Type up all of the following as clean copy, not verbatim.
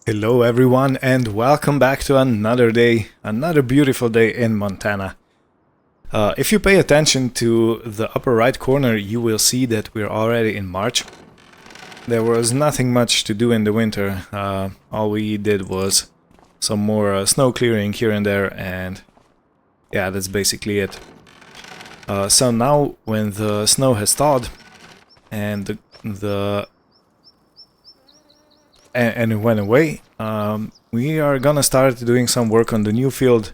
Hello everyone and welcome back to another day, another beautiful day in Montana. If you pay attention to the upper right corner, you will see that we're already in March. There was nothing much to do in the winter. All we did was some more snow clearing here and there, and yeah, that's basically it. So now when the snow has thawed and and it went away, we are gonna start doing some work on the new field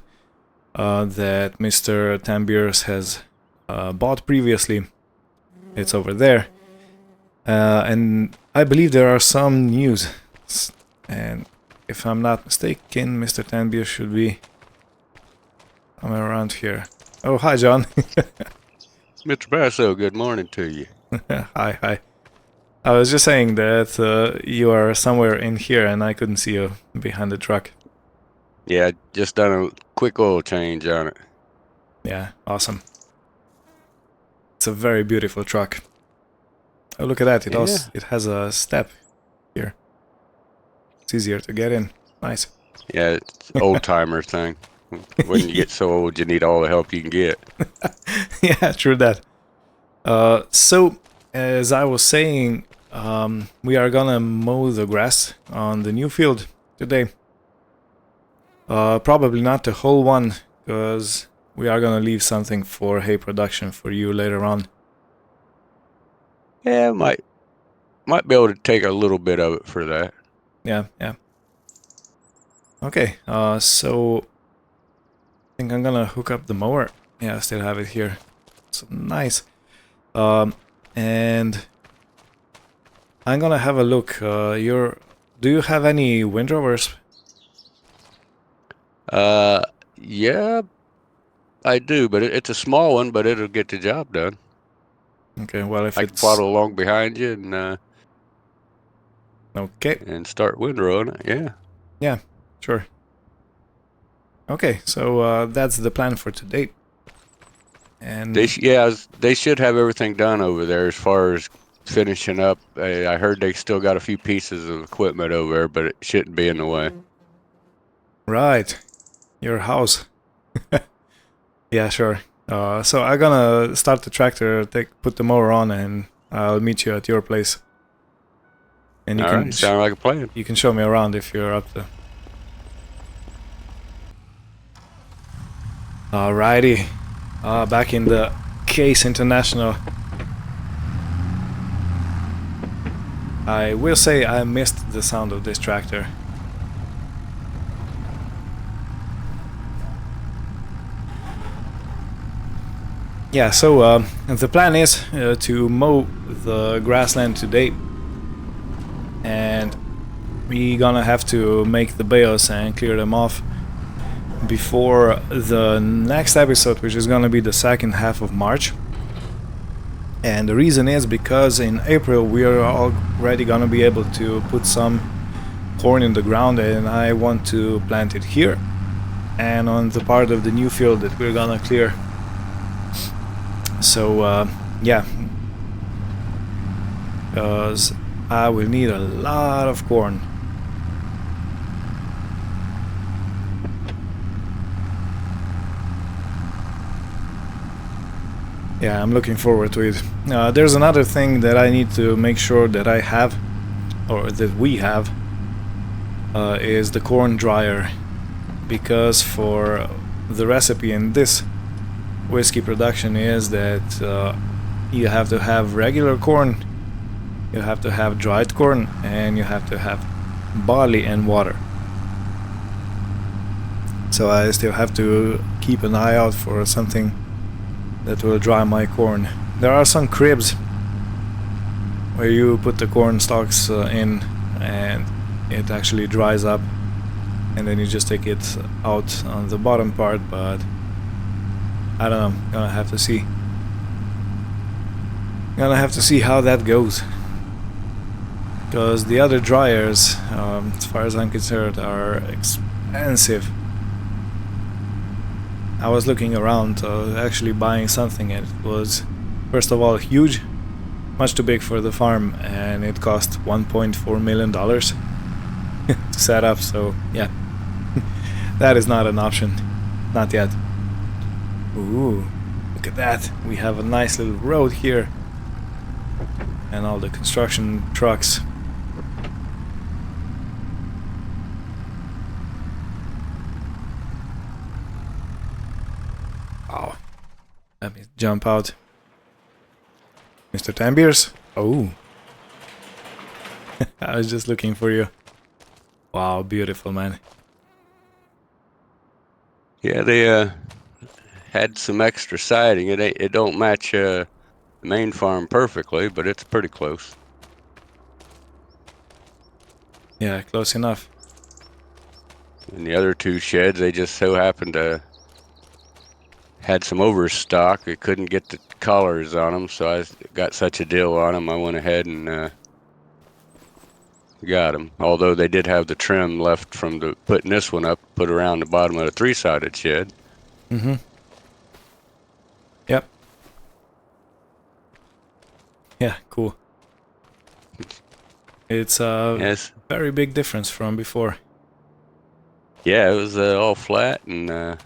that Mr. Tambiers has bought previously. It's over there. And I believe there are some news. And if I'm not mistaken, Mr. Tambiers should be somewhere around here. Oh, hi, John. Mr. Basso, good morning to you. Hi. I was just saying that you are somewhere in here and I couldn't see you behind the truck. Yeah, just done a quick oil change on it. Yeah, awesome. It's a very beautiful truck. Oh, look at that. It has a step here. It's easier to get in. Nice. Yeah, it's old-timer thing. When you get so old, you need all the help you can get. Yeah, true that. So, as I was saying, we are gonna mow the grass on the new field today. Probably not the whole one, because we are gonna leave something for hay production for you later on. Yeah, might be able to take a little bit of it for that. Yeah. Okay, so I think I'm gonna hook up the mower. Yeah, I still have it here. So nice. And I'm gonna have a look. Do you have any windrowers? Yeah, I do, but it's a small one, but it'll get the job done. Okay, well if I can follow along behind you and okay. and start windrowing it. Yeah. Yeah, sure. Okay, so that's the plan for today. And they should have everything done over there as far as finishing up. I heard they still got a few pieces of equipment over there, but it shouldn't be in the way. Right, your house. Yeah, sure. So I'm gonna start the tractor, put the mower on, and I'll meet you at your place. And you can sound like a plan. You can show me around if you're up there. Alrighty. Back in the Case International. I will say I missed the sound of this tractor. Yeah, so the plan is to mow the grassland today. And we're gonna have to make the bales and clear them off before the next episode, which is gonna be the second half of March. And the reason is because in April we are already gonna be able to put some corn in the ground, and I want to plant it here and on the part of the new field that we're gonna clear. So yeah, because I will need a lot of corn. Yeah, I'm looking forward to it. There's another thing that I need to make sure that I have, or that we have, is the corn dryer. Because for the recipe in this whiskey production is that you have to have regular corn, you have to have dried corn, and you have to have barley and water. So I still have to keep an eye out for something that will dry my corn. There are some cribs where you put the corn stalks in and it actually dries up, and then you just take it out on the bottom part, but I don't know, gonna have to see. Gonna have to see how that goes. Because the other dryers, as far as I'm concerned, are expensive. I was looking around, actually buying something, and it was, first of all, huge, much too big for the farm, and it cost $1.4 million. to set up, so yeah. That is not an option. Not yet. Ooh, look at that. We have a nice little road here. And all the construction trucks. Oh, let me jump out. Mr. Tambiers? Oh. I was just looking for you. Wow, beautiful, man. Yeah, they had some extra siding. It don't match the main farm perfectly, but it's pretty close. Yeah, close enough. And the other two sheds, they just so happened to had some overstock. I couldn't get the collars on them, so I got such a deal on them. I went ahead and got them. Although they did have the trim left from putting this one up, put around the bottom of the three-sided shed. Mm-hmm. Yep. Yeah, cool. It's a Yes. very big difference from before. Yeah, it was all flat, and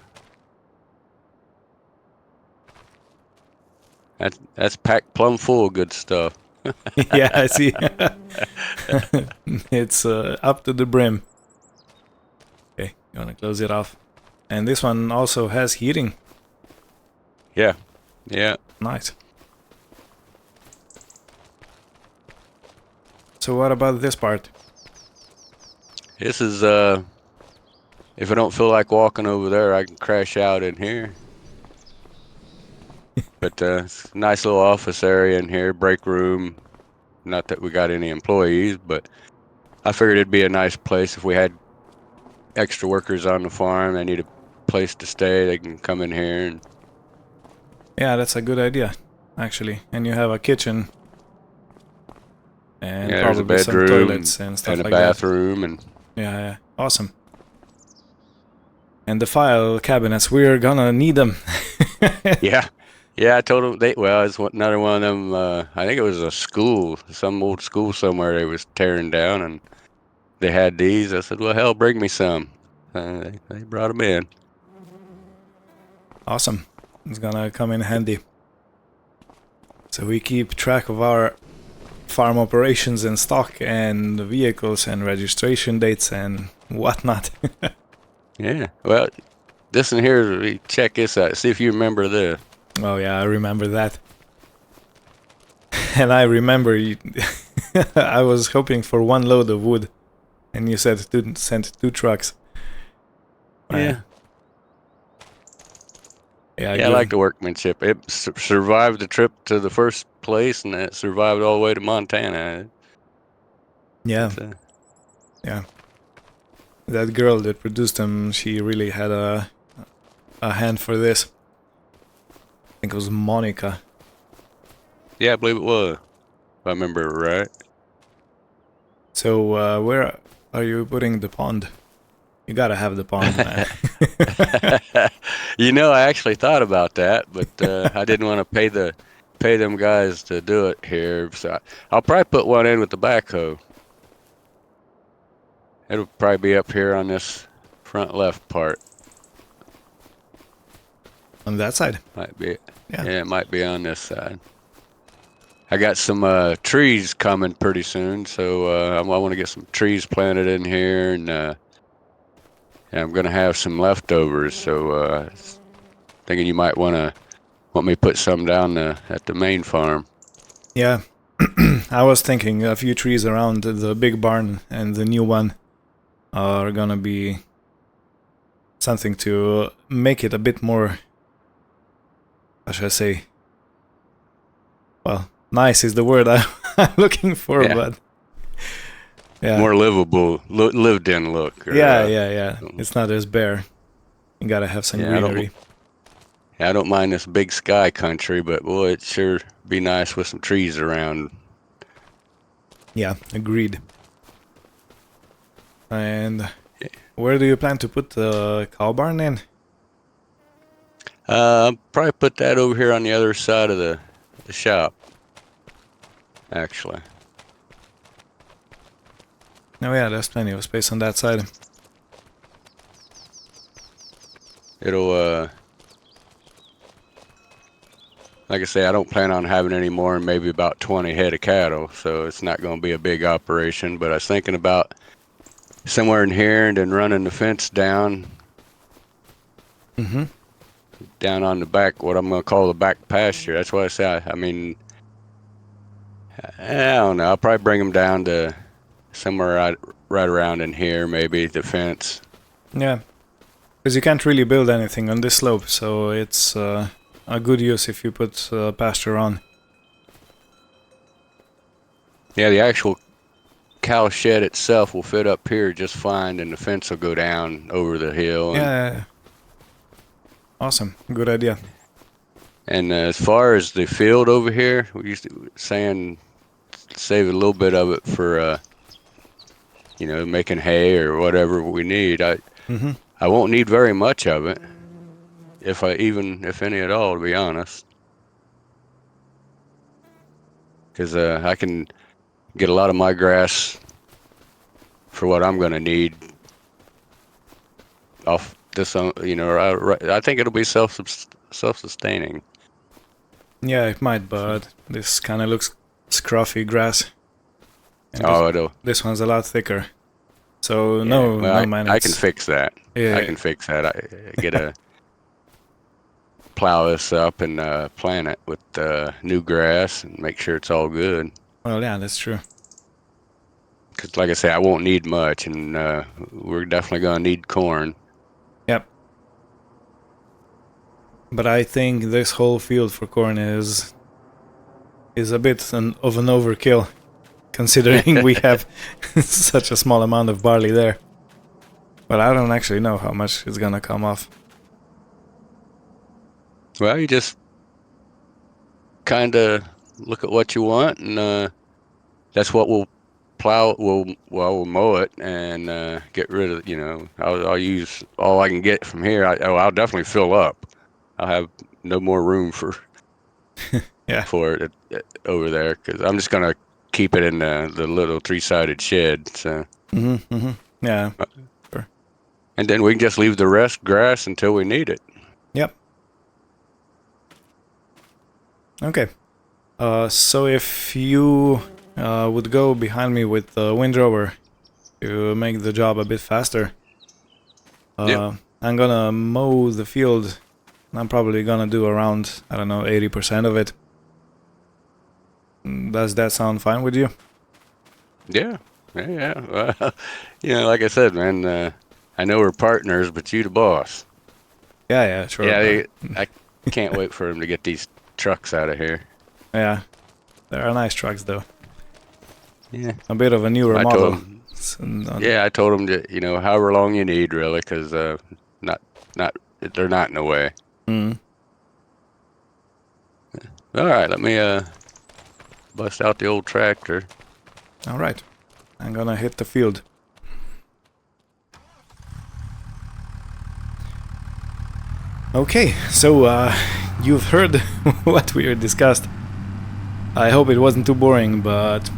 that's packed plumb full of good stuff. Yeah, I see. It's up to the brim. Okay, you wanna close it off. And this one also has heating. Yeah, yeah. Nice. So what about this part? This is if I don't feel like walking over there, I can crash out in here. But it's a nice little office area in here, break room. Not that we got any employees, but I figured it'd be a nice place if we had extra workers on the farm. They need a place to stay. They can come in here. And Yeah, that's a good idea, actually. And you have a kitchen. And yeah, there's a probably some bedroom toilets and stuff and a like that. bathroom, and Yeah, yeah. Awesome. And the file cabinets, we're gonna need them. yeah, yeah. I told them it's another one of them. I think it was a school, some old school somewhere they was tearing down, and they had these. I said, well, hell, bring me some. They brought them in. Awesome. It's gonna come in handy. So we keep track of our farm operations and stock and vehicles and registration dates and whatnot. Yeah. Well, this in here, check this out. See if you remember this. Oh yeah, I remember that. And I remember I was hoping for one load of wood, and you said sent 2 trucks. Yeah. Yeah, Yeah, I like the workmanship. It survived the trip to the first place, and it survived all the way to Montana. Yeah, yeah. That girl that produced them, she really had a hand for this. I think it was Monica. Yeah, I believe it was, if I remember right. So where are you putting the pond? You gotta have the pond, man. You know, I actually thought about that, but I didn't want to pay them guys to do it here. So I'll probably put one in with the backhoe. It'll probably be up here on this front left part. On that side? Might be. Yeah. Yeah, it might be on this side. I got some trees coming pretty soon, so I want to get some trees planted in here, and I'm gonna have some leftovers. So thinking you might want me to put some down at the main farm. Yeah. I was thinking a few trees around the big barn and the new one are gonna be something to make it a bit more, how should I say? Well, nice is the word I'm looking for, Yeah. but yeah. More livable, lived in look. Or, Yeah. It's not as bare. You gotta have some greenery. I don't mind this big sky country, but boy, it sure be nice with some trees around. Yeah, agreed. And where do you plan to put the cow barn in? Probably put that over here on the other side of the shop, actually. Oh yeah, there's plenty of space on that side. It'll, like I say, I don't plan on having any more than maybe about 20 head of cattle, so it's not going to be a big operation. But I was thinking about somewhere in here and then running the fence down Mm-hmm. down on the back, what I'm going to call the back pasture. That's why I say, I mean, I don't know. I'll probably bring them down to somewhere right around in here, maybe the fence. Yeah, because you can't really build anything on this slope, so it's a good use if you put pasture on. Yeah, the actual cow shed itself will fit up here just fine, and the fence will go down over the hill. And, Yeah. Awesome. Good idea. and as far as the field over here, we used to saying save a little bit of it for making hay or whatever we need. Mm-hmm. I won't need very much of it, if any at all, to be honest, because I can get a lot of my grass for what I'm going to need off this. I think it'll be self-sustaining. Yeah, it might, but this kind of looks scruffy grass. And this one's a lot thicker. So yeah, no, well, no man. I can fix that. Yeah. I can fix that. I get a plow this up and plant it with new grass and make sure it's all good. Well, yeah, that's true. Because, like I say, I won't need much, and we're definitely going to need corn. Yep. But I think this whole field for corn is a bit of an overkill, considering we have such a small amount of barley there. But I don't actually know how much is gonna come off. Well, you just kind of look at what you want, and that's what we'll plow. We'll mow it and get rid of. I'll use all I can get from here. I'll definitely fill up. I'll have no more room for Yeah. for it over there, because I'm just gonna keep it in the little 3-sided shed. So. Mm-hmm. Mm-hmm. Yeah. Sure. And then we can just leave the rest grass until we need it. Yep. Okay. So if you would go behind me with the windrower to make the job a bit faster, Yep. I'm gonna mow the field. I'm probably gonna do around, I don't know, 80% of it. Does that sound fine with you? Yeah. Well, like I said, man, I know we're partners, but you the boss. Yeah, sure. Yeah, I can't wait for him to get these trucks out of here. Yeah, they are nice trucks though. Yeah. A bit of a newer I model. told him, I told him to, however long you need, really, because they're not in the way. Mm. All right, let me bust out the old tractor. All right, I'm gonna hit the field. Okay, so you've heard what we discussed. I hope it wasn't too boring, but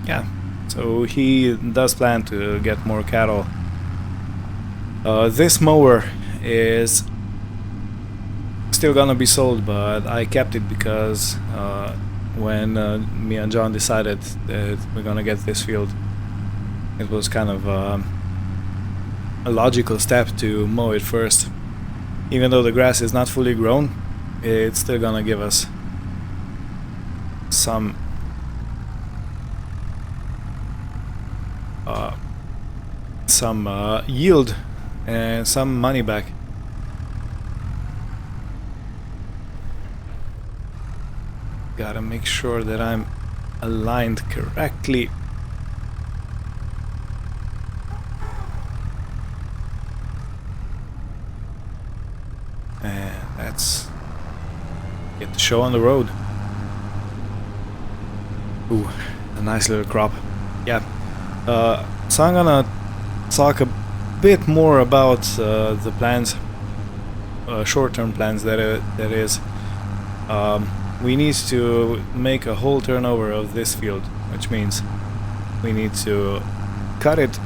yeah. So he does plan to get more cattle. This mower is still gonna be sold, but I kept it because when me and John decided that we're gonna get this field, it was kind of a logical step to mow it first. Even though the grass is not fully grown, it's still gonna give us some yield and some money back. Gotta make sure that I'm aligned correctly. And let's get the show on the road. Ooh, a nice little crop. Yeah. So I'm gonna talk a bit more about the plans, short-term plans. That is. We need to make a whole turnover of this field, which means we need to cut it,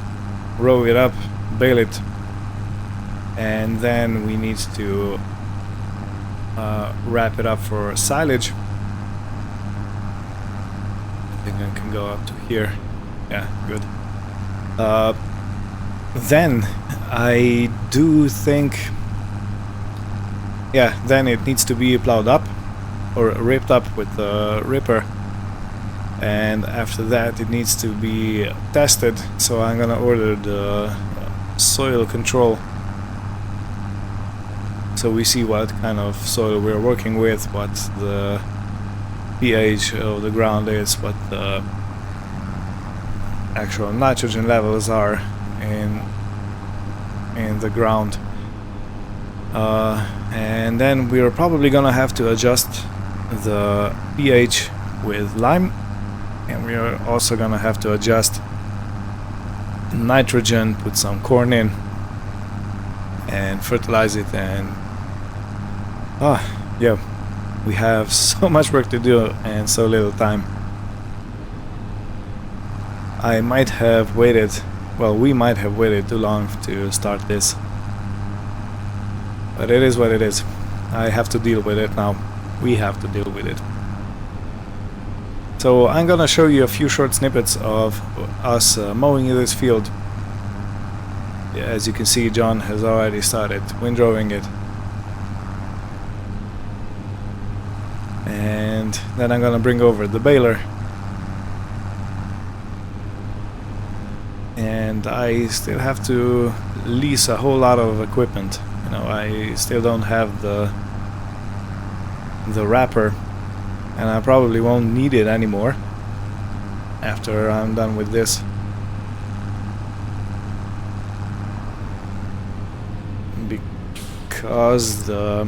roll it up, bale it, and then we need to wrap it up for silage. I think I can go up to here. Yeah, good. Then I do think, yeah, then it needs to be plowed up or ripped up with the ripper, and after that it needs to be tested. So I'm gonna order the soil control, so we see what kind of soil we're working with, what the pH of the ground is, what the actual nitrogen levels are in the ground, and then we're probably gonna have to adjust the pH with lime, and we are also gonna have to adjust nitrogen, put some corn in and fertilize it, and yeah, we have so much work to do and so little time. I might have waited, well, we might have waited too long to start this, but it is what it is. I have to deal with it now. We have to deal with it. So I'm gonna show you a few short snippets of us mowing this field. Yeah, as you can see, John has already started windrowing it. And then I'm gonna bring over the baler. And I still have to lease a whole lot of equipment. You know, I still don't have the wrapper, and I probably won't need it anymore after I'm done with this. Because the...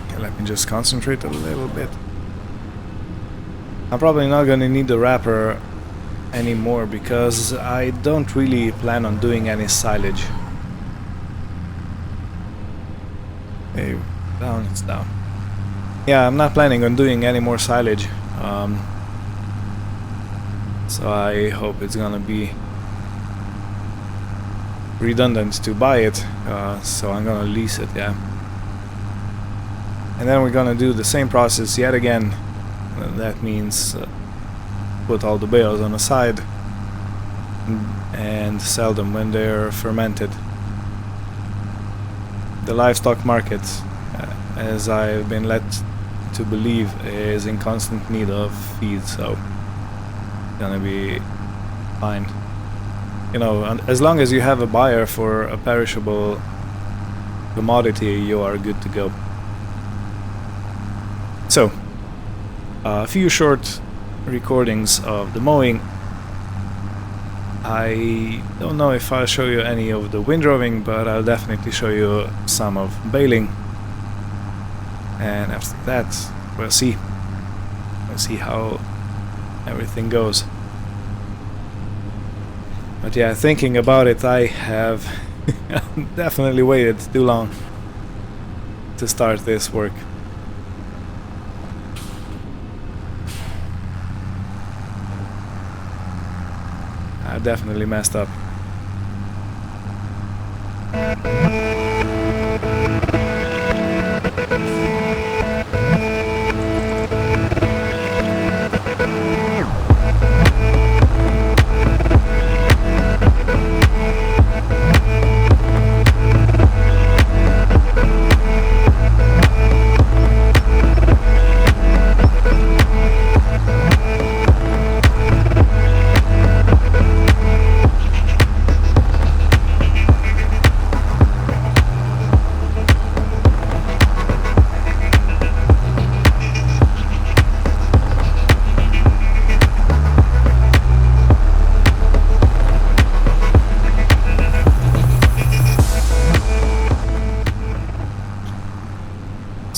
Okay, let me just concentrate a little bit. I'm probably not gonna need the wrapper anymore because I don't really plan on doing any silage. Hey, down, it's down. Yeah, I'm not planning on doing any more silage, so I hope it's gonna be redundant to buy it, so I'm gonna lease it, yeah. And then we're gonna do the same process yet again. That means put all the bales on the side and sell them when they're fermented. The livestock market, as I've been led to believe, is in constant need of feed, so it's gonna be fine. You know, as long as you have a buyer for a perishable commodity, you are good to go. So, a few short recordings of the mowing. I don't know if I'll show you any of the windrowing, but I'll definitely show you some of baling. And after that, we'll see. We'll see how everything goes. But yeah, thinking about it, I have definitely waited too long to start this work. I definitely messed up.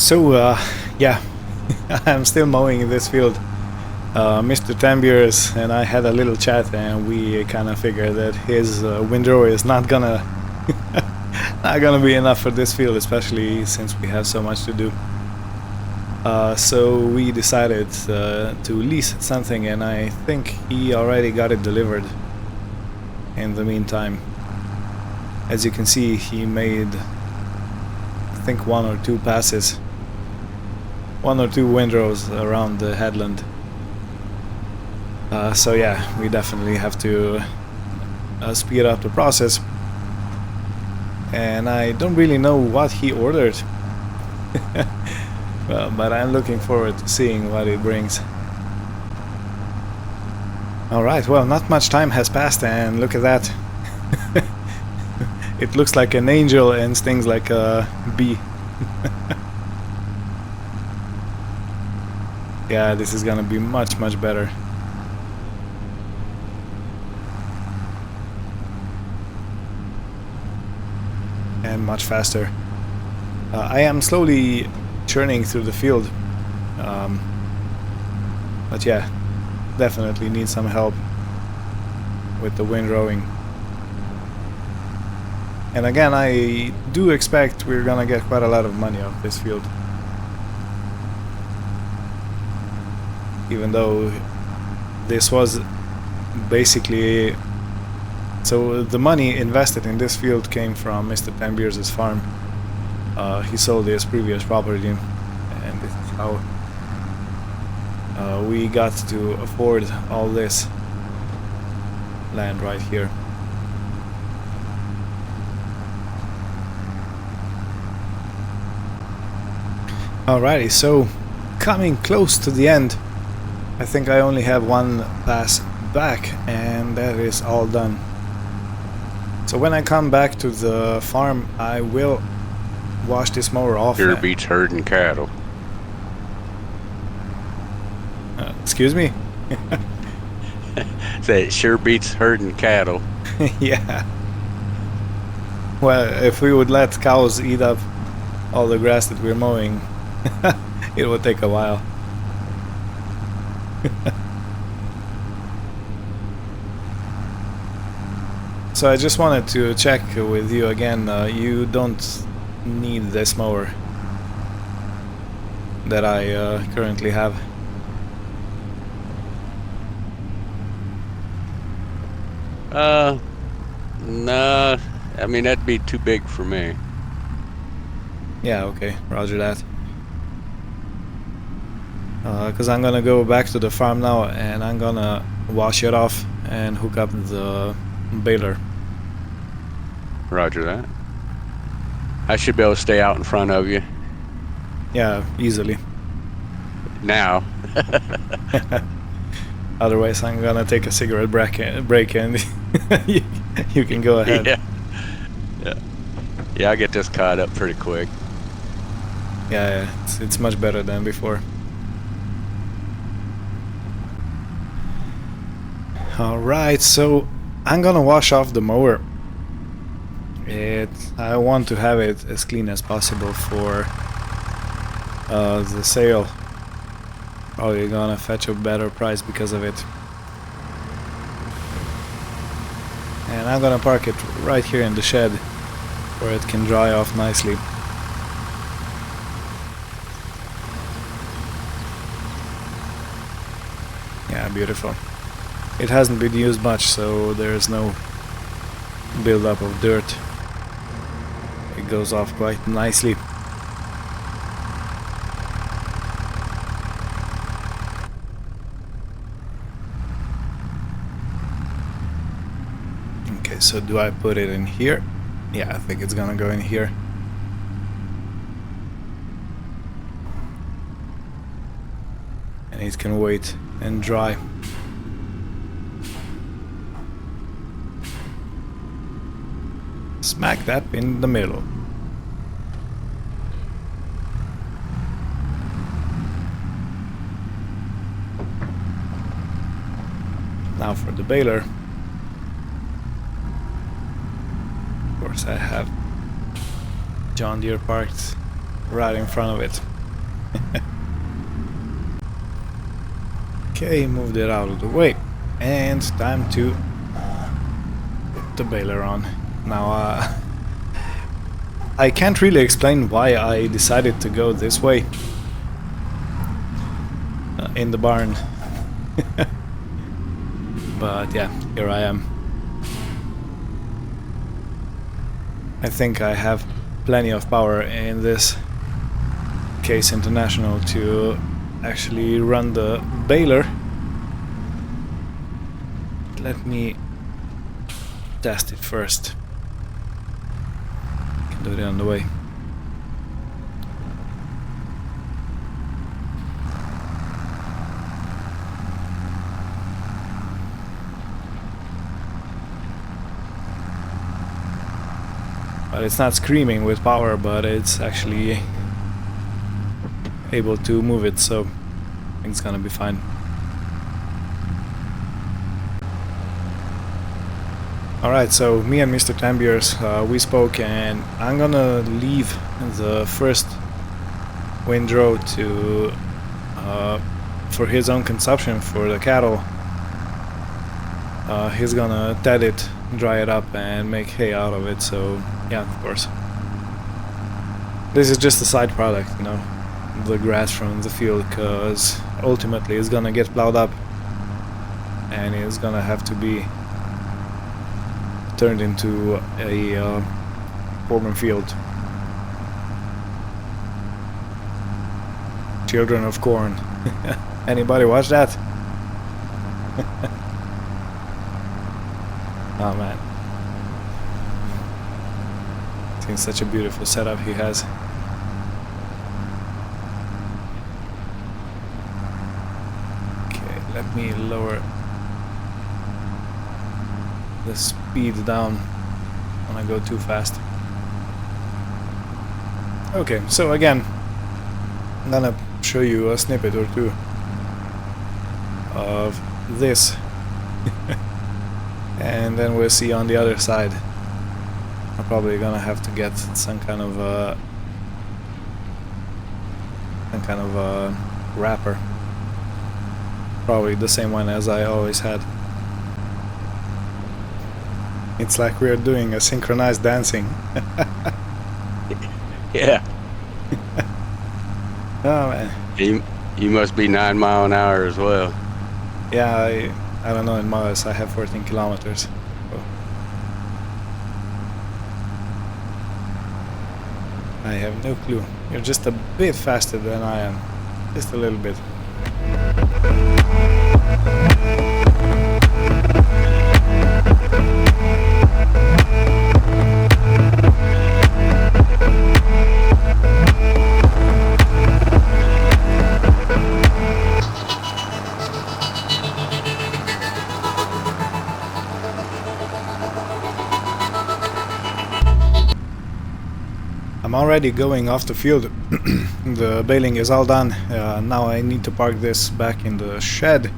So, yeah, I'm still mowing in this field. Mr. Tambiers and I had a little chat, and we kind of figured that his windrow is not gonna be enough for this field, especially since we have so much to do. So we decided to lease something, and I think he already got it delivered. in the meantime. As you can see, he made, I think, 1 or 2 passes, 1 or 2 windrows around the headland. So yeah, we definitely have to speed up the process. And I don't really know what he ordered. Well, but I'm looking forward to seeing what it brings. Alright, well, not much time has passed, and look at that. It looks like an angel and stings like a bee. Yeah, this is gonna be much, much better. And much faster. I am slowly churning through the field, but yeah, definitely need some help with the windrowing. And again, I do expect we're gonna get quite a lot of money off this field, even though this was basically, so the money invested in this field came from Mr. Tanbeers' farm. He sold his previous property, and this is how we got to afford all this land right here. Alrighty, so coming close to the end. I think I only have 1 pass back, and that is all done. So when I come back to the farm, I will wash this mower off. Sure beats herding cattle. Excuse me? Say it sure beats herding cattle. Yeah. Well, if we would let cows eat up all the grass that we're mowing, it would take a while. So I just wanted to check with you again, you don't need this mower that I currently have. Nah, I mean, that'd be too big for me. Yeah, okay, roger that. Because I'm gonna go back to the farm now, and I'm gonna wash it off and hook up the baler. Roger that. I should be able to stay out in front of you. Yeah, easily. Now. Otherwise, I'm gonna take a cigarette break and you can go ahead. Yeah, I get this caught up pretty quick. Yeah, it's much better than before. Alright, so I'm gonna wash off the mower. I want to have it as clean as possible for the sale. Probably gonna fetch a better price because of it. And I'm gonna park it right here in the shed where it can dry off nicely. Yeah, beautiful. It hasn't been used much, so there's no build-up of dirt. It goes off quite nicely. Okay, so do I put it in here? Yeah, I think it's gonna go in here. And it can wait and dry. Smack that in the middle. Now for the baler. Of course, I have John Deere parked right in front of it. Okay, moved it out of the way, and time to put the baler on. Now, I can't really explain why I decided to go this way in the barn. But yeah, here I am. I think I have plenty of power in this case international to actually run the baler. Let me test it first. Can do it on the way. But it's not screaming with power, but it's actually able to move it, so I think it's gonna be fine. Alright, so me and Mr. Tambiers, we spoke, and I'm gonna leave the first windrow to for his own consumption for the cattle. He's gonna ted it, dry it up, and make hay out of it, so yeah, of course. This is just a side product, you know, the grass from the field, because ultimately it's gonna get plowed up and it's gonna have to be turned into a corn field. Children of Corn. Anybody watch that? Oh man. It's such a beautiful setup he has. Okay, let me lower the speed down when I go too fast. Okay, so again, I'm gonna show you a snippet or two of this. And then we'll see on the other side. I'm probably gonna have to get some kind of wrapper. Probably the same one as I always had. It's like we're doing a synchronized dancing. Yeah. Oh man. You must be 9 miles an hour as well. Yeah, I don't know in miles. I have 14 kilometers. So. I have no clue. You're just a bit faster than I am. Just a little bit. I'm already going off the field. The baling is all done. Now I need to park this back in the shed.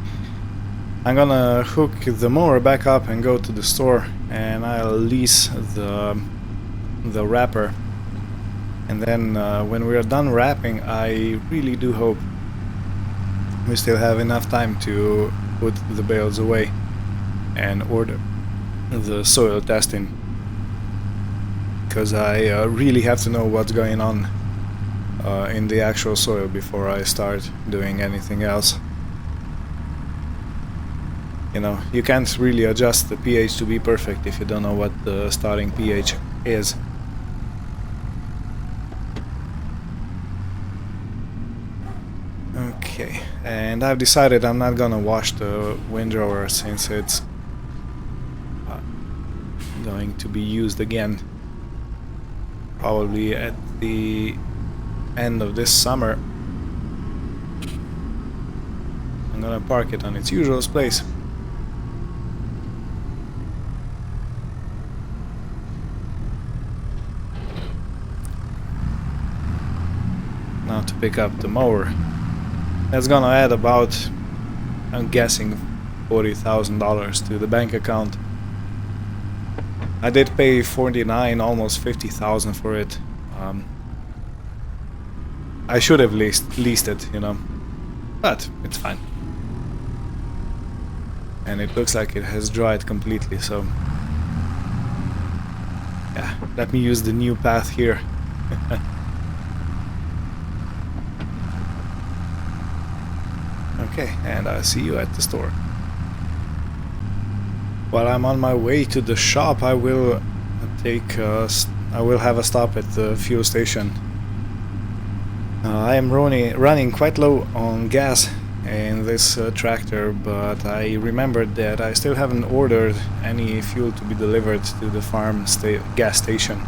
I'm gonna hook the mower back up and go to the store, and I'll lease the wrapper. And then when we're done wrapping, I really do hope we still have enough time to put the bales away and order the soil testing. Because I really have to know what's going on in the actual soil before I start doing anything else. You know, you can't really adjust the pH to be perfect if you don't know what the starting pH is. Okay, and I've decided I'm not gonna wash the windrower since it's going to be used again. Probably at the end of this summer. I'm gonna park it on its usual place. Now to pick up the mower. That's gonna add about, I'm guessing, $40,000 to the bank account. I did pay 49, almost 50,000 for it. I should have leased it, you know, but it's fine. And it looks like it has dried completely, so yeah, let me use the new path here. Okay, and I'll see you at the store. While I'm on my way to the shop, I will take I will have a stop at the fuel station. I am running quite low on gas in this tractor, but I remembered that I still haven't ordered any fuel to be delivered to the farm gas station.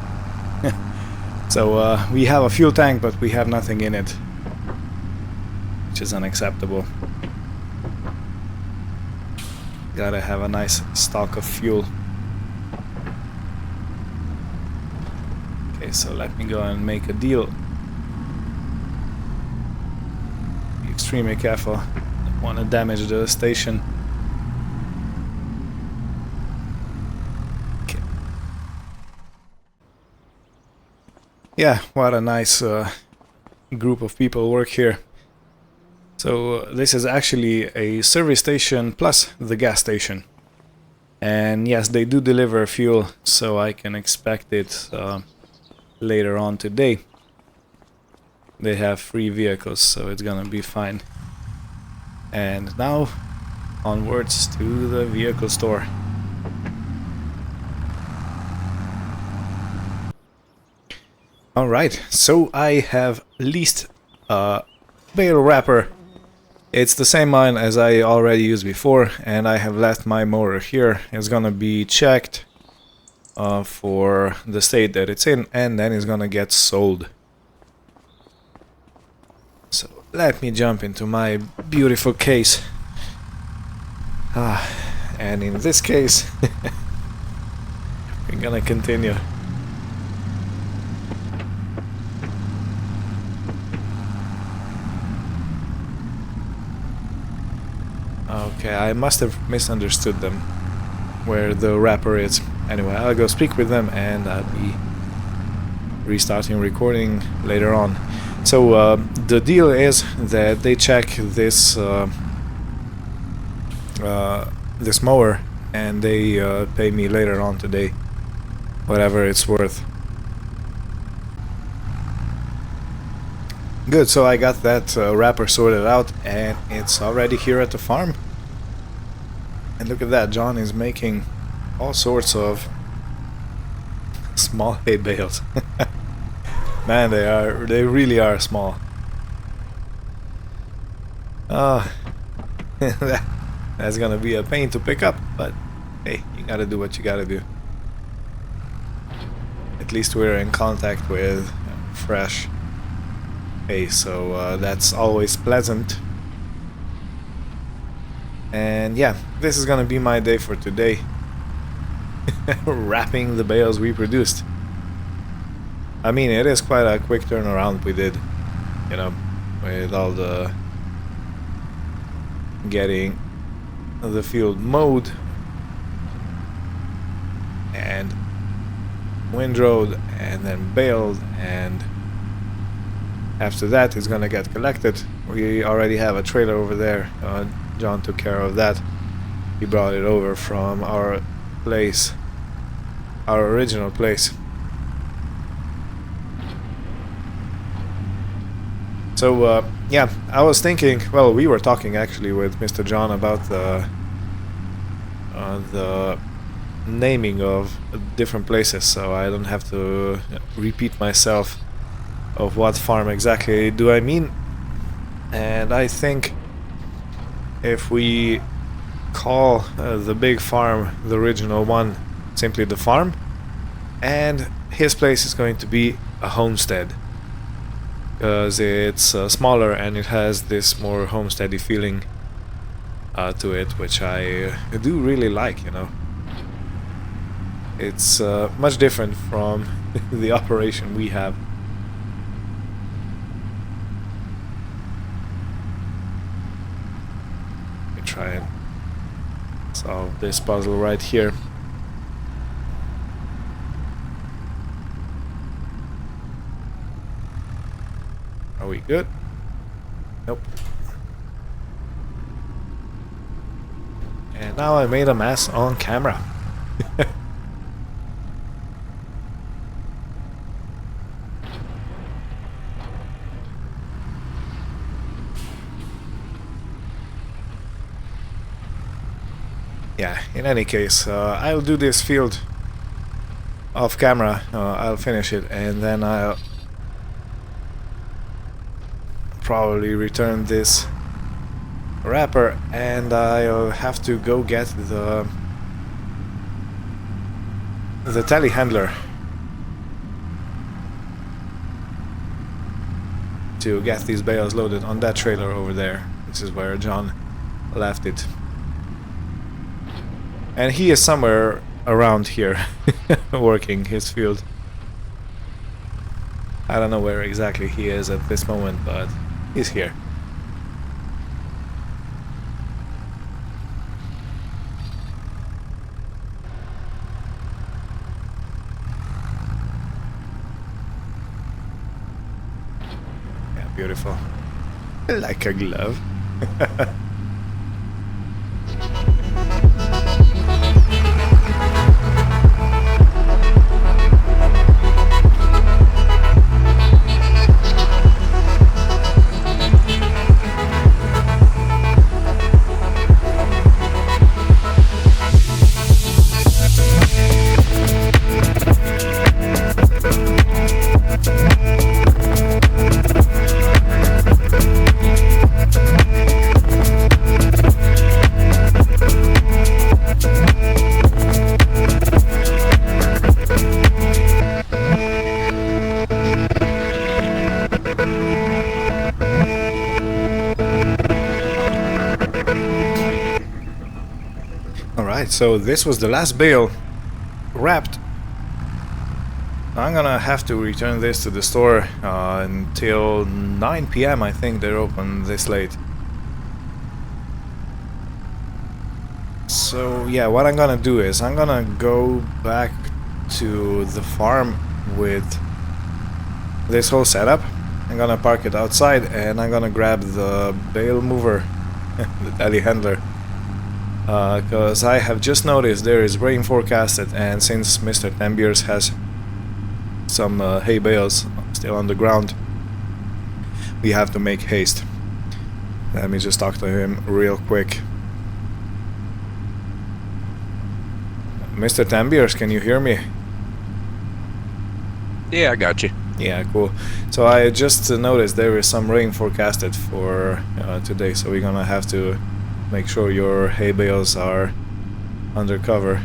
So we have a fuel tank, but we have nothing in it, which is unacceptable. Gotta have a nice stock of fuel. Okay, so let me go and make a deal. Be extremely careful. Don't want to damage the station. Okay. Yeah, what a nice group of people work here. So this is actually a service station plus the gas station. And yes, they do deliver fuel, so I can expect it later on today. They have free vehicles, so it's gonna be fine. And now onwards to the vehicle store. Alright, so I have leased a Bale wrapper. It's the same mine as I already used before, and I have left my motor here. It's gonna be checked for the state that it's in, and then it's gonna get sold. So let me jump into my beautiful case. And in this case, we're gonna continue. Okay, I must have misunderstood them, where the wrapper is. Anyway, I'll go speak with them and I'll be restarting recording later on. So the deal is that they check this this mower and they pay me later on today, whatever it's worth. Good, so I got that wrapper sorted out and it's already here at the farm. And look at that, John is making all sorts of small hay bales. Man, they really are small. That's gonna be a pain to pick up, but hey, you gotta do what you gotta do. At least we're in contact with fresh hay, so that's always pleasant. And yeah, this is gonna be my day for today. Wrapping the bales we produced. I mean, it is quite a quick turnaround we did, you know, with all the getting the field mowed and windrowed and then baled, and after that it's gonna get collected. We already have a trailer over there. John took care of that. He brought it over from our place, our original place. So yeah, I was thinking, well, we were talking actually with Mr. John about the naming of different places, so I don't have to repeat myself of what farm exactly do I mean. And I think if we call the big farm, the original one, simply the farm, and his place is going to be a homestead, because it's smaller and it has this more homesteady feeling to it, which I do really like, you know. It's much different from the operation we have. Let me try and solve this puzzle right here. Are we good? Nope. And now I made a mess on camera. Yeah, in any case, I'll do this field off camera, I'll finish it, and then I'll probably return this wrapper, and I'll have to go get the telehandler to get these bales loaded on that trailer over there. This is where John left it. And he is somewhere around here working his field. I don't know where exactly he is at this moment, but he's here. Yeah, beautiful. Like a glove. Alright, so this was the last bale wrapped. I'm gonna have to return this to the store until 9 PM. I think they're open this late. So yeah, what I'm gonna do is I'm gonna go back to the farm with this whole setup. I'm gonna park it outside, and I'm gonna grab the bale mover, the telehandler. Because I have just noticed there is rain forecasted, and since Mr. Tembiers has some hay bales still on the ground, we have to make haste. Let me just talk to him real quick. Mr. Tembiers, can you hear me? Yeah, I got you. Yeah, cool. So I just noticed there is some rain forecasted for today, so we're gonna have to make sure your hay bales are under cover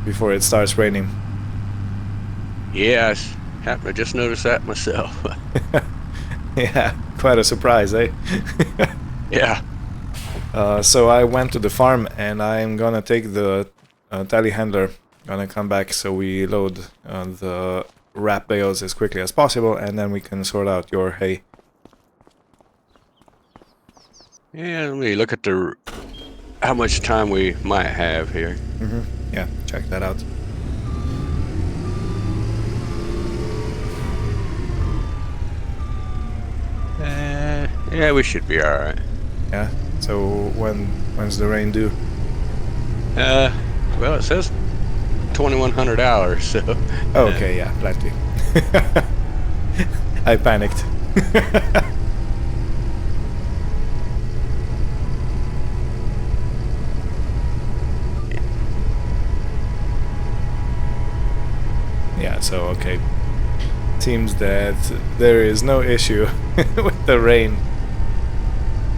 before it starts raining. Yeah, I just noticed that myself. Yeah, quite a surprise, eh? Yeah. So I went to the farm, and I'm gonna take the telehandler. Gonna come back so we load the wrap bales as quickly as possible, and then we can sort out your hay. Yeah, let me look at how much time we might have here. Yeah, check that out. Yeah, we should be all right. Yeah. So when's the rain due? Well, it says 2,100 hours, so. Okay, yeah, plenty. I panicked. Yeah, so okay. Seems that there is no issue with the rain.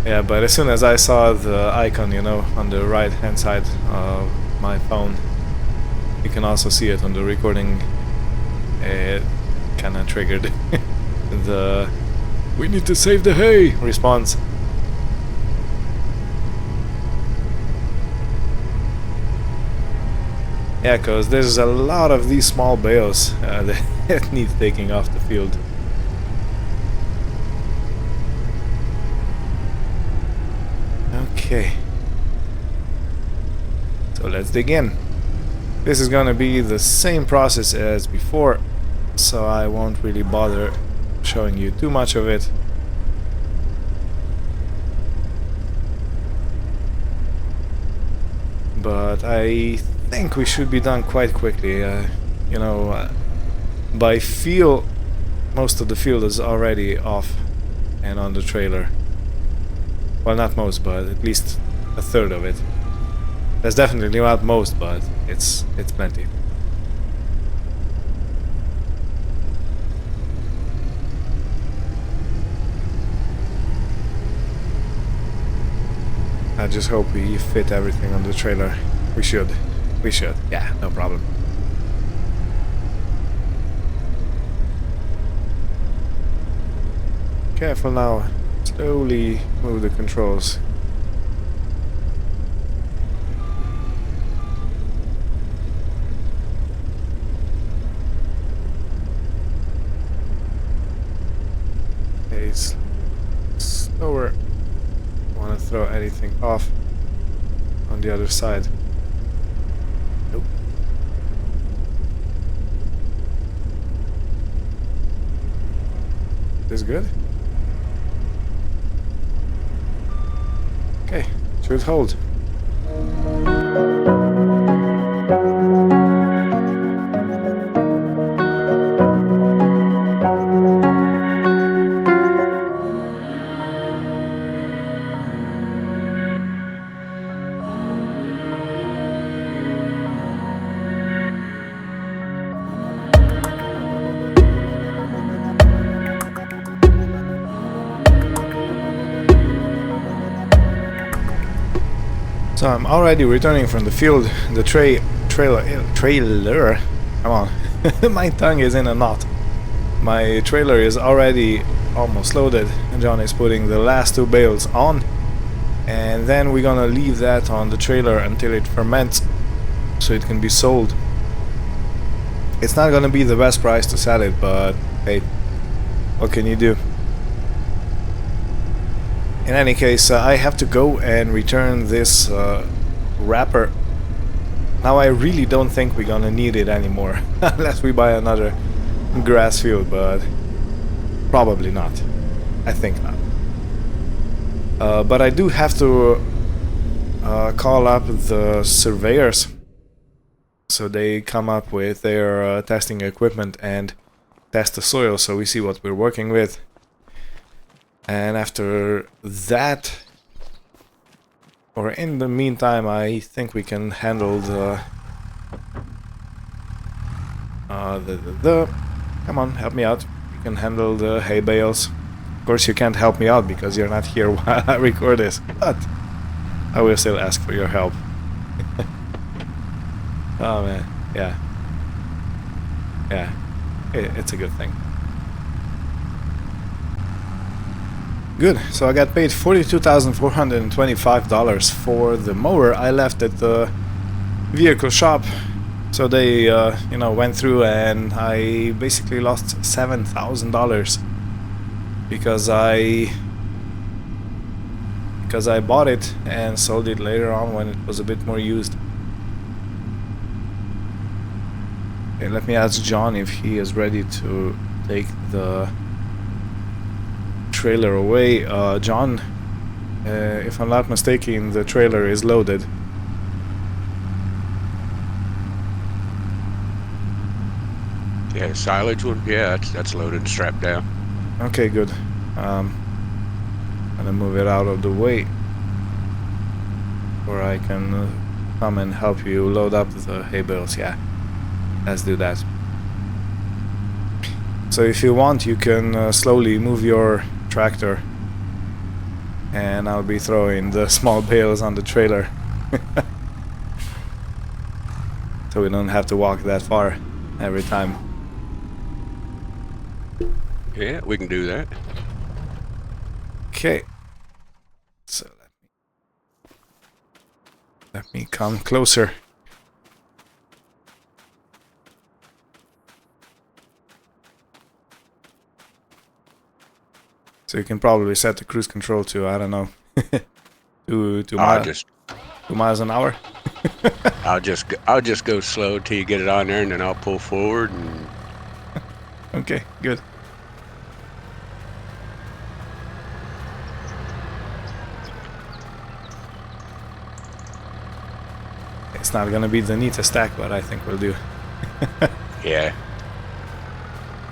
Yeah, but as soon as I saw the icon, you know, on the right hand side of my phone, you can also see it on the recording, it kinda triggered the "we need to save the hay" response. Yeah, cause there's a lot of these small bales that need taking off the field. Okay. So let's dig in. This is gonna be the same process as before, so I won't really bother showing you too much of it. But I think we should be done quite quickly. You know, by feel, most of the field is already off and on the trailer. Well, not most, but at least a third of it. That's definitely not most, but it's plenty. I just hope we fit everything on the trailer. We should. We should. Yeah, no problem. Careful now. Slowly move the controls. Okay, slower. Want to throw anything off on the other side. Nope. This good? Okay, should hold. So I'm already returning from the field. The trailer. Come on, my tongue is in a knot. My trailer is already almost loaded. John is putting the last 2 bales on, and then we're gonna leave that on the trailer until it ferments, so it can be sold. It's not gonna be the best price to sell it, but hey, what can you do? In any case, I have to go and return this wrapper. Now I really don't think we're gonna need it anymore, unless we buy another grass field, but probably not. I think not. But I do have to call up the surveyors, so they come up with their testing equipment and test the soil, so we see what we're working with. And after that, or in the meantime, I think we can handle the come on, help me out. You can handle the hay bales. Of course you can't help me out because you're not here while I record this, but I will still ask for your help. Oh man, yeah. Yeah, it's a good thing. Good, so I got paid $42,425 for the mower I left at the vehicle shop. So they, you know, went through, and I basically lost $7,000 because I bought it and sold it later on when it was a bit more used. Okay, let me ask John if he is ready to take the trailer away. John, if I'm not mistaken, the trailer is loaded. Yeah, silage one. Yeah, that's loaded and strapped down. Okay, good. I'm gonna move it out of the way, or I can come and help you load up the hay bales. Yeah, let's do that. So if you want, you can slowly move your tractor, and I'll be throwing the small bales on the trailer. So we don't have to walk that far every time. Yeah, we can do that. Okay. So let me come closer. So you can probably set the cruise control to, I don't know, 2 miles an hour. I'll just go slow till you get it on there, and then I'll pull forward. And Okay, good. It's not gonna be the neatest stack, but I think we'll do. yeah,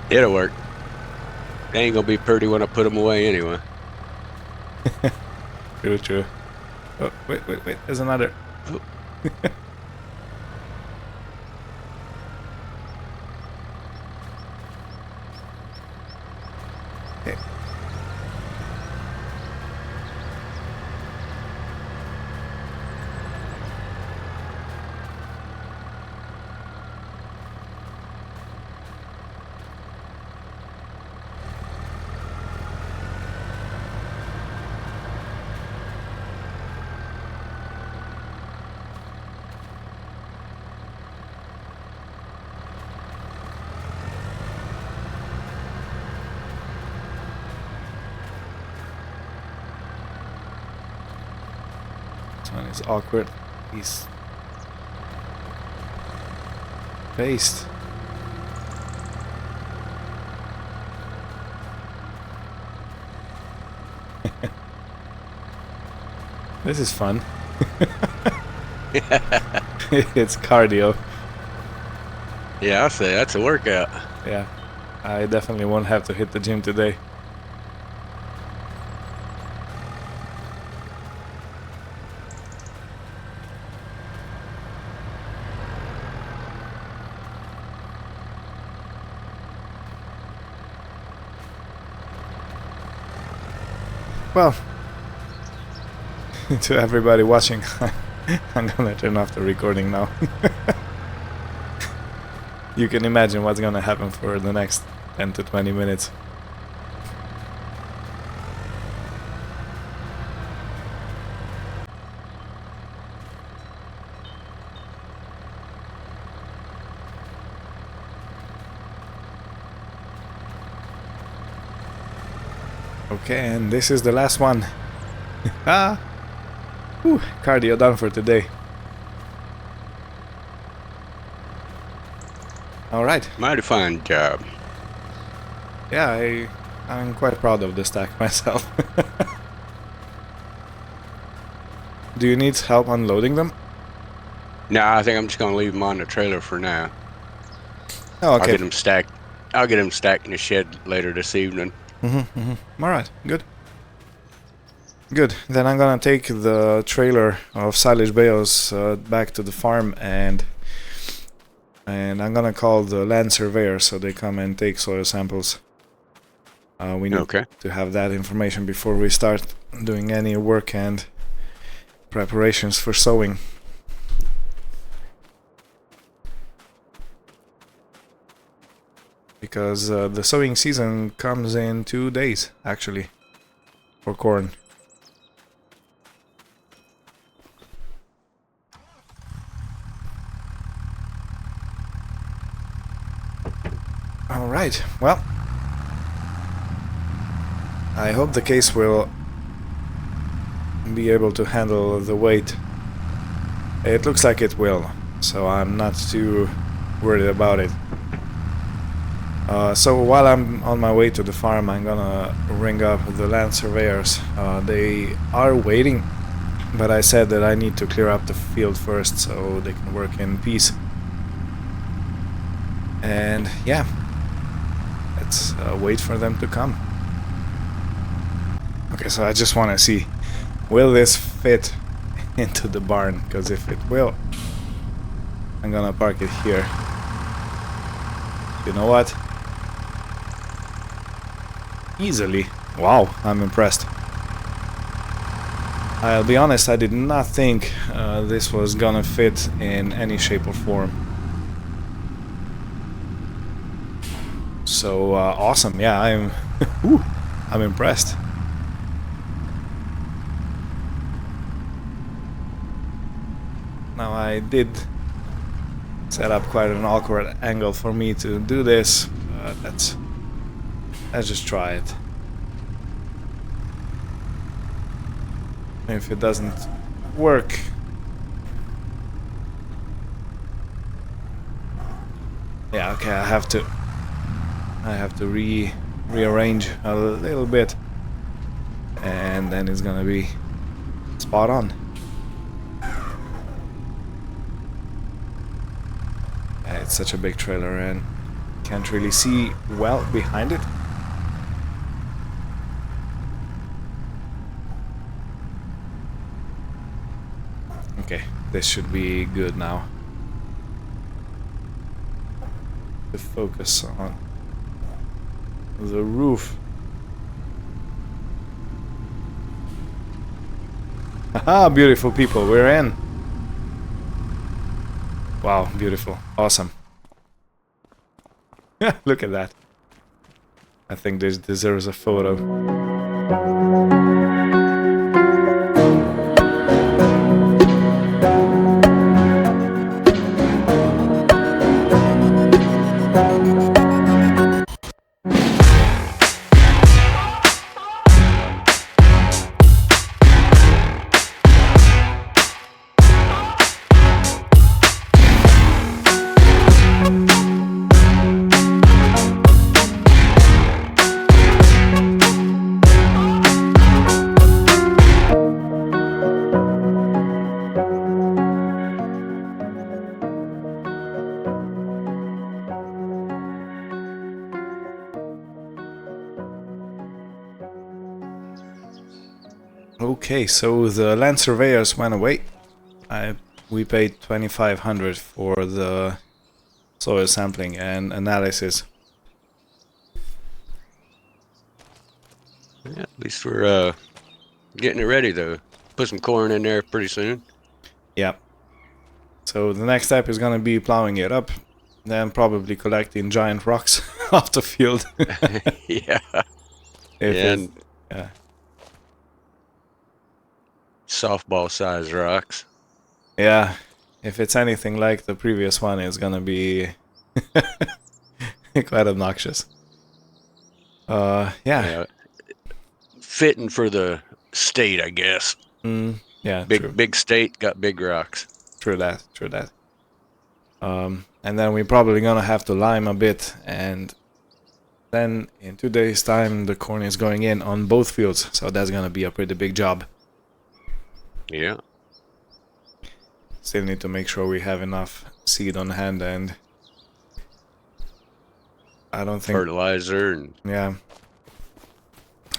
it'll work. They ain't gonna be pretty when I put them away anyway. True, true. Oh, wait, there's another. Oh. Okay. This one is awkward. He's paste. This is fun. It's cardio. Yeah, I'll say that's a workout. Yeah, I definitely won't have to hit the gym today. Well, to everybody watching, I'm gonna turn off the recording now. You can imagine what's gonna happen for the next 10 to 20 minutes. Okay, and this is the last one. Ah! Whew, cardio done for today. Alright. Mighty fine job. Yeah, I'm quite proud of the stack myself. Do you need help unloading them? No, I think I'm just gonna leave them on the trailer for now. Oh, okay. I'll get them stacked. I'll get them stacked in the shed later this evening. Alright, good. Good. Then I'm gonna take the trailer of silage bales back to the farm and I'm gonna call the land surveyor so they come and take soil samples. We need to have that information before we start doing any work and preparations for sowing. Because the sowing season comes in 2 days, actually, for corn. Alright, well, I hope the case will be able to handle the weight. It looks like it will, so I'm not too worried about it. So while I'm on my way to the farm, I'm gonna ring up the land surveyors. They are waiting, but I said that I need to clear up the field first so they can work in peace. And yeah, let's wait for them to come. Okay, so I just want to see, will this fit into the barn? Because if it will, I'm gonna park it here. You know what? Easily. Wow, I'm impressed. I'll be honest, I did not think this was gonna fit in any shape or form. So awesome, yeah, I'm impressed. Now I did set up quite an awkward angle for me to do this, but let's just try it. If it doesn't work, yeah, okay, I have to rearrange a little bit, and then it's gonna be spot on. It's such a big trailer and can't really see well behind it. Okay, this should be good now. To focus on the roof. Haha, beautiful people, we're in. Wow, beautiful, awesome. Look at that. I think this deserves a photo. Okay, so the land surveyors went away. We paid 2,500 for the soil sampling and analysis. Yeah, at least we're getting it ready though. Put some corn in there pretty soon. Yeah. So the next step is gonna be plowing it up, then probably collecting giant rocks off the field. Yeah. If Yeah, it's, and yeah. softball size rocks. Yeah, if it's anything like the previous one, it's gonna be quite obnoxious. Yeah. Yeah, fitting for the state, I guess. Yeah, true. Big state got big rocks. True that, true that. And then we're probably gonna have to lime a bit, and then in 2 days' time, the corn is going in on both fields, so that's gonna be a pretty big job. Yeah. Still need to make sure we have enough seed on hand, and I don't think, Fertilizer and yeah,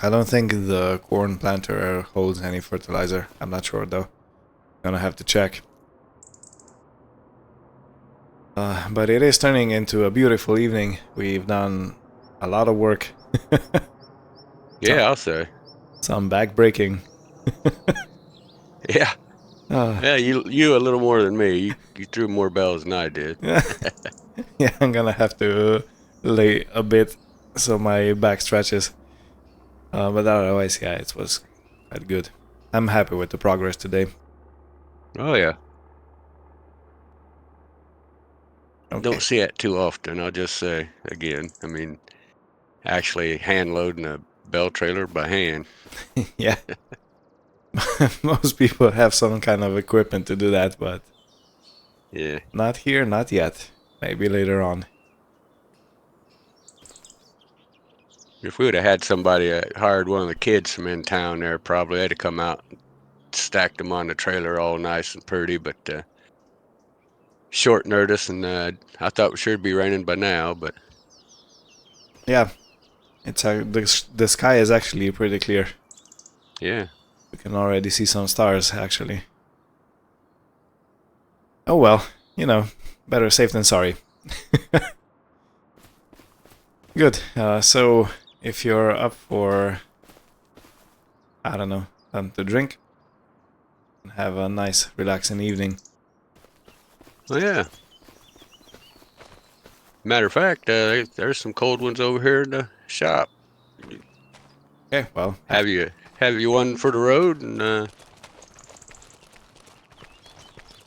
I don't think the corn planter holds any fertilizer. I'm not sure though. Gonna have to check. But it is turning into a beautiful evening. We've done a lot of work. yeah, I'll say. Some back breaking. Yeah. Uh, Yeah, you a little more than me. You threw more bells than I did. yeah, I'm gonna have to lay a bit so my back stretches. But otherwise, yeah, it was quite good. I'm happy with the progress today. Oh yeah. Okay. Don't see it too often, I'll just say again. I mean, actually hand loading a bell trailer by hand. Yeah. Most people have some kind of equipment to do that, but Yeah. not here, not yet. Maybe later on. If we would have had somebody hired one of the kids from in town there, probably they'd have come out and stacked them on the trailer all nice and pretty, but short notice, and I thought it should be raining by now, but Yeah, it's the sky is actually pretty clear. yeah. We can already see some stars, actually. Oh well, better safe than sorry. Good. So, if you're up for, I don't know, something to drink, have a nice, relaxing evening. Well, yeah. Matter of fact, there's some cold ones over here in the shop. Okay, well, Have you one for the road, and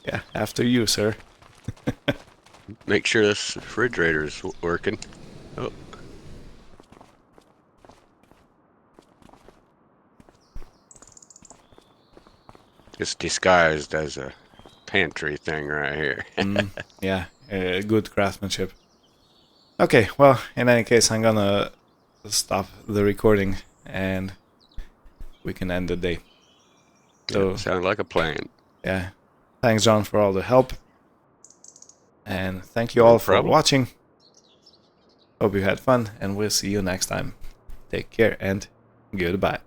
yeah, after you, sir. make sure this refrigerator is working. Oh, it's disguised as a pantry thing right here. Yeah, good craftsmanship. Okay, well, in any case, I'm gonna stop the recording and we can end the day. So, Sounds like a plan. yeah, thanks, John, for all the help. And thank you No all for problem. watching. Hope you had fun, and we'll see you next time. Take care and goodbye.